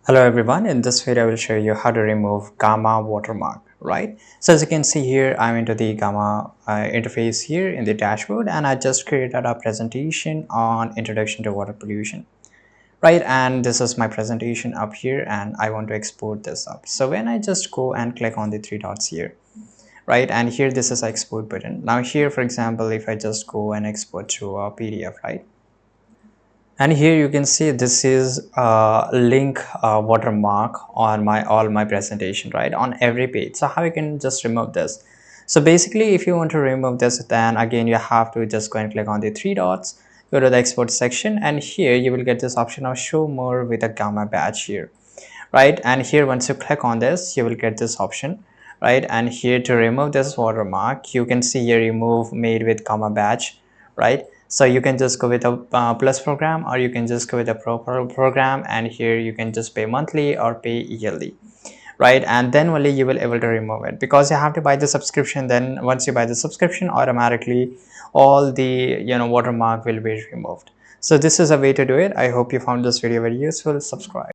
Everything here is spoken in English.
Hello everyone, in this video I will show you how to remove gamma watermark, right? So as you can see here, I'm into the gamma interface here in the dashboard, and I just created a presentation on introduction to water pollution, right? And this is my presentation up here, and I want to export this up. So when I just go and click on the three dots here, right, and here this is export button. Now here, for example, if I just go and export to a PDF, right? And here you can see this is a link watermark on my all my presentation, right, on every page. So how you can just remove this? So basically, if you want to remove this, then again you have to just go and click on the three dots, go to the export section, and here you will get this option of show more with a gamma badge here, right? And here once you click on this, you will get this option, right? And here to remove this watermark, you can see here remove made with comma badge, right? So you can just go with a plus program, or you can just go with a pro program, and here you can just pay monthly or pay yearly, right? And then only you will able to remove it, because you have to buy the subscription. Then once you buy the subscription, automatically all the watermark will be removed. So this is a way to do it. I hope you found this video very useful. Subscribe.